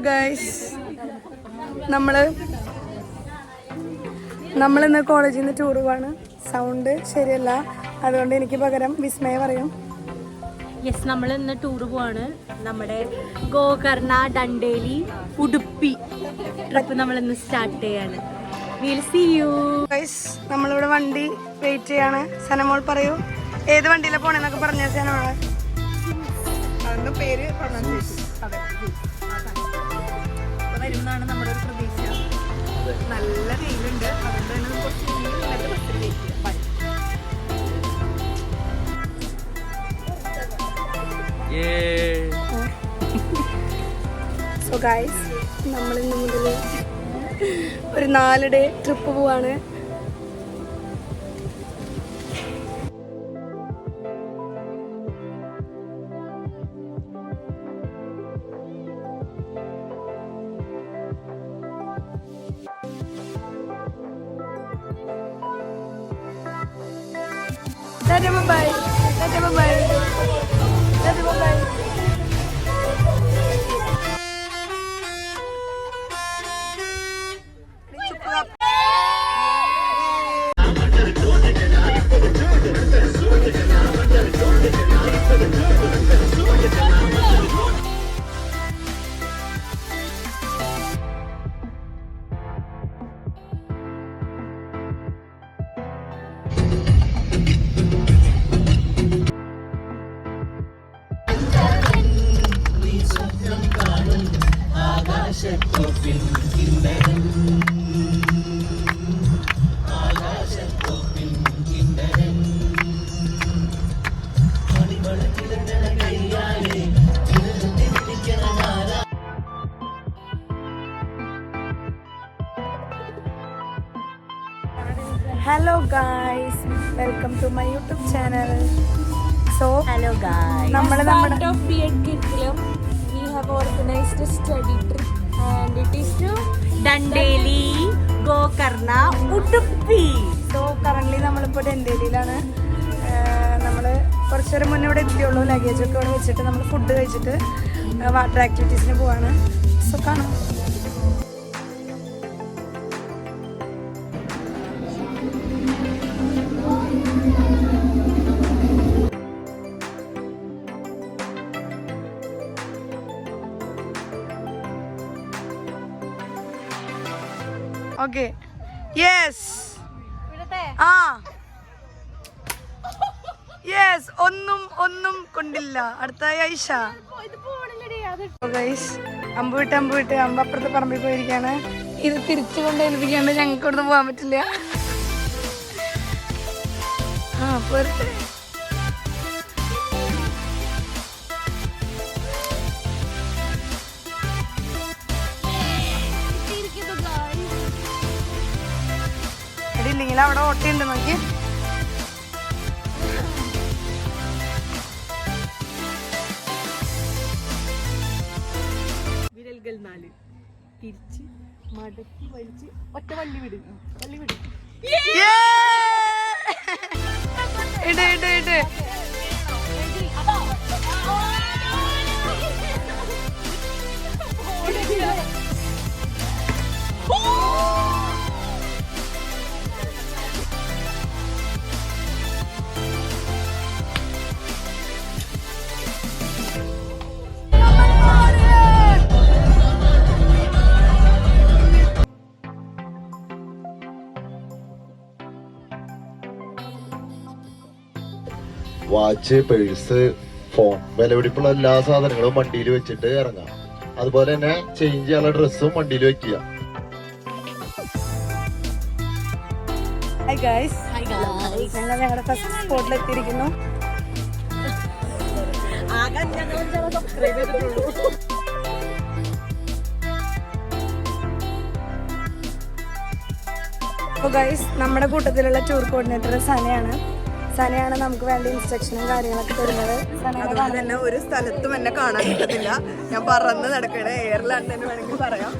Guys, നമ്മളിന്ന് കോളേജിൽ നിന്ന് ടൂർ പോവാണ്. സൗണ്ട് ശരിയല്ല, അതുകൊണ്ട് എനിക്ക് പകരം വിസ്മയ പറയും. യെസ്, നമ്മൾ ഇന്ന് ടൂർ പോവാണ്. നമ്മുടെ ഗോകർണ, ഡണ്ടേലി, ഉടുപ്പി ട്രിപ്പ് നമ്മൾ ഇന്ന് സ്റ്റാർട്ട് ചെയ്യാണ്. We'll see you. ഗൈസ്, നമ്മളിവിടെ വണ്ടി വെയിറ്റ് ചെയ്യാണ്. സനമോൾ പറയൂ, ഏത് വണ്ടിയിലാണ് പോണെന്നൊക്കെ പറഞ്ഞ സനമോളെ. അതിന്റെ പേര് വരുന്നതാണ് നമ്മുടെ ഒരു പ്രതീക്ഷ. നല്ല വെയിലുണ്ട്, അതുകൊണ്ട് തന്നെ കുറച്ച് നല്ല ബസ്സിൽ വെയിറ്റ് ചെയ്യാം. സോ ഗൈസ്, നമ്മളിന്ന് മുതൽ ഒരു 4 ഡേ ട്രിപ്പ് പോവാണ്. Bye. Hello guys, welcome to my YouTube channel. So, hello guys. നമ്മുടെ part of B.Ed curriculum, we have organized a study trip and it is to Dandeli, Gokarna, Udupi. So currently നമ്മളിപ്പോൾ ഡണ്ടേലിയിലാണ്. നമ്മൾ കുറച്ചേരം മുന്നേ ഇവിടെ എത്തിയുള്ളൂ. ലഗേജൊക്കെ ഇവിടെ വെച്ചിട്ട് നമ്മൾ ഫുഡ് കഴിച്ചിട്ട് വാട്ടർ ആക്ടിവിറ്റീസിന് പോവാണ്. സോ കാണാം. ഓക്കെ, യെസ്, യെസ്, ഒന്നും കൊണ്ടില്ല. അടുത്ത ഐഷ. അമ്പ് വിട്ട് അമ്പ് അപ്പുറത്ത് പറമ്പിൽ പോയിരിക്കാണ്. ഇത് തിരിച്ചു കൊണ്ട് ഏൽപ്പിക്കാണ്ട് ഞങ്ങൾക്ക് ഇവിടുന്ന് പോകാൻ പറ്റില്ല. പോരട്ടെ. ഇല്ലെങ്കിൽ അവിടെ ഓട്ടയുണ്ട്, നോക്കി. വിരൽകൾ 4 തിരിച്ച് മടക്കി വലിച്ച് ഒറ്റ വള്ളി വിട്. ഇട്. വാച്ച്, പേഴ്സ്, ഫോൺ, വിലപിടിപ്പുള്ള എല്ലാ സാധനങ്ങളും വണ്ടിയിൽ വെച്ചിട്ട് ഇറങ്ങാം. അതുപോലെ തന്നെ ചേഞ്ച് ചെയ്യാനുള്ള ഡ്രസ്സും വണ്ടിയിൽ വെക്കുക. ഞങ്ങൾ ഞങ്ങളുടെ ഫസ്റ്റ് സ്പോട്ടിൽ എത്തിയിരിക്കുന്നു. അപ്പോൾ ഗൈസ്, നമ്മുടെ കൂട്ടത്തിലുള്ള ടൂർ കോർഡിനേറ്റർ സനയാണ് നമുക്ക് വേണ്ട ഇൻസ്ട്രക്ഷനും കാര്യങ്ങളൊക്കെ തരുന്നത്. അതുകൊണ്ട് തന്നെ ഒരു സ്ഥലത്തും എന്നെ കാണാൻ പറ്റത്തില്ല. ഞാൻ പറന്ന് നടക്കണേ, എയറിലാണ് തന്നെ വേണമെങ്കിൽ പറയാം.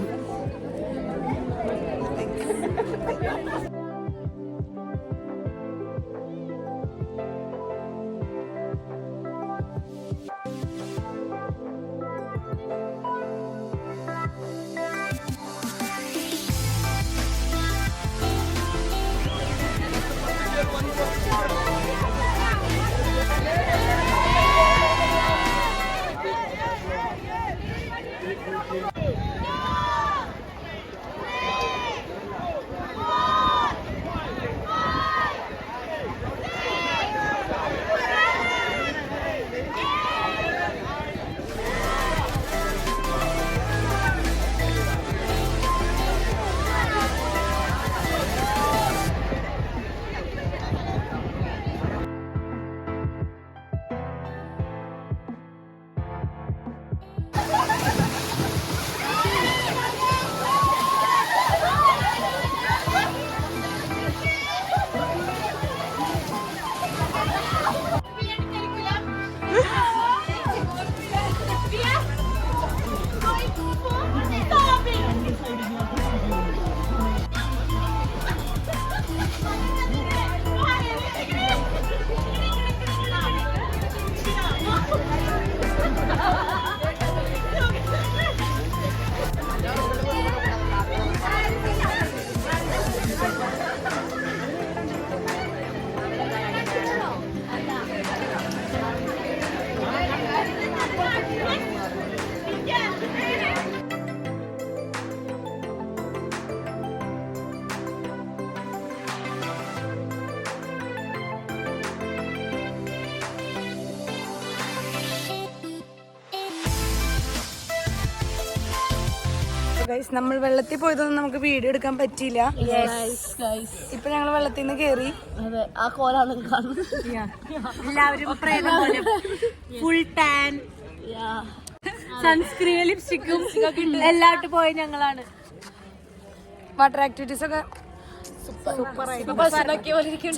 ഗൈസ് നമ്മൾ വെള്ളത്തിൽ പോയതൊന്നും നമുക്ക് വീഡിയോ എടുക്കാൻ പറ്റിയില്ല. ഇപ്പൊ ഞങ്ങൾ വെള്ളത്തിൽ നിന്ന് കേറി. അതെ, ആ കോലാണ് കാണുന്നത്. എല്ലാവരും ഫുൾ ടാൻ, സൺസ്ക്രീൻ, ലിപ്സ്റ്റിക്കും എല്ലാവരും പോയ ഞങ്ങളാണ്. വാട്ടർ ആക്ടിവിറ്റീസ് ഒക്കെ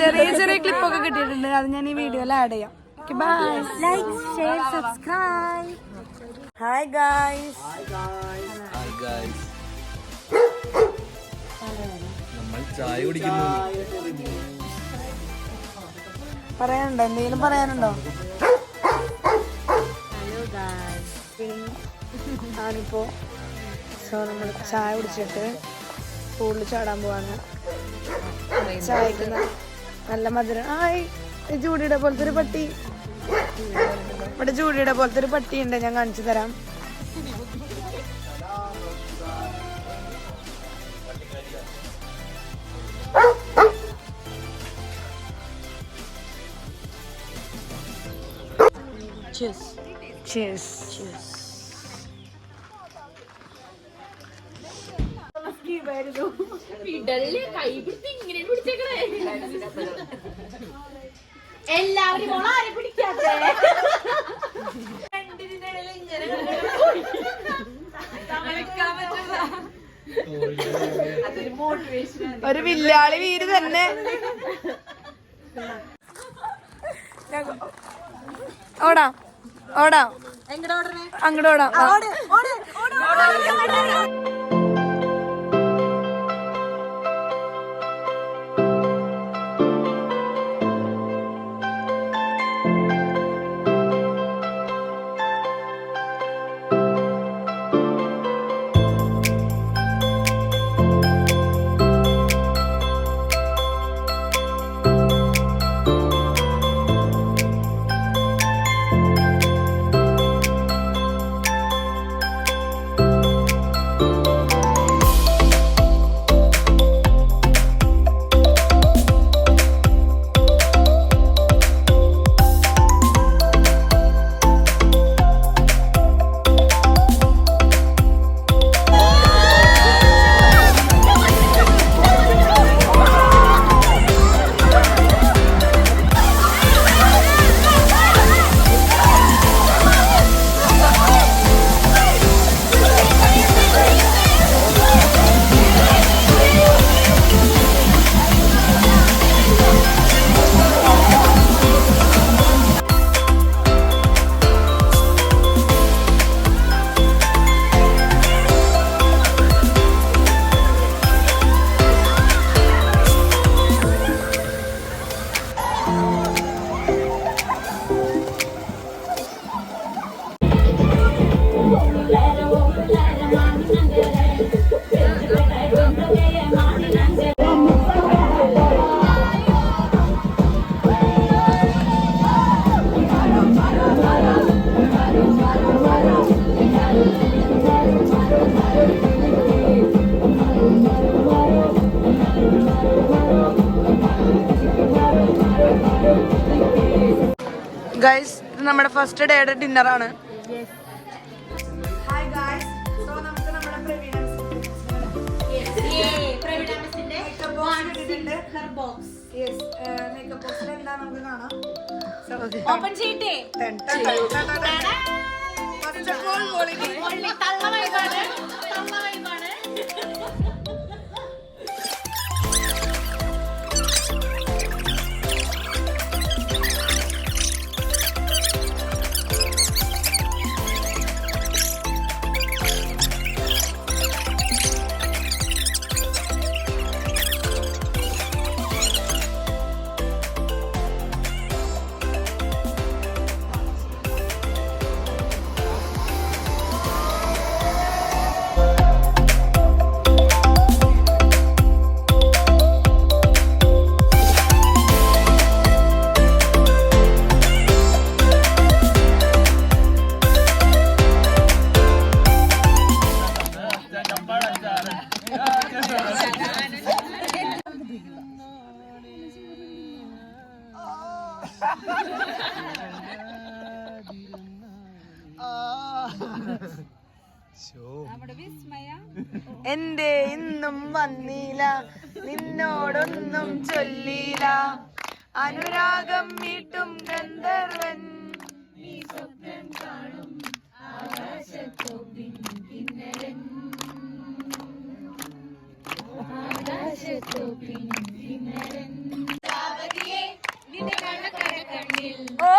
ചെറിയ ചെറിയ ക്ലിപ്പൊക്കെ കിട്ടിയിട്ടുണ്ട്. അത് ഞാൻ ഈ വീഡിയോയിൽ ആഡ് ചെയ്യാം. Like, share, subscribe. Hi guys. നമ്മൾ ചായ കുടിക്കുന്നു. പറയാനുണ്ടോ? എന്തെങ്കിലും പറയാനുണ്ടോ? ഞാനിപ്പോ നമ്മൾ ചായ കുടിച്ചിട്ട് പൂളിൽ ചാടാൻ പോവാണ്. ചായക്ക് നല്ല മധുരം. ഹായ്, ജൂഡിയുടെ പോലത്തെ ഒരു പട്ടി. ഇവിടെ ജൂഡിയുടെ പോലത്തെ ഒരു പട്ടി ഉണ്ട്, ഞാൻ കാണിച്ചു തരാം. Cheers. എല്ലാവരും ഒരു വില്ലാളി വീര് തന്നെ. ഓടാം ഓടാം, അങ്ങോട്ട് ഓടാം. ഗൈസ്, ഇത് നമ്മുടെ ഫസ്റ്റ് ഡേയുടെ ഡിന്നറാണ്. Hi guys. സോ നമുക്ക് നമ്മുടെ മേക്കപ്പ് ബോക്സിൽ എന്താ നമുക്ക് കാണാം. ഓപ്പൺ ചെയ്യട്ടെ. First of all quality. എന്റെ ഇന്നും വന്നില്ല നിന്നോടൊന്നും ചൊല്ലില്ല അനുരാഗം മീട്ടും ഗന്ധർവൻ ഓ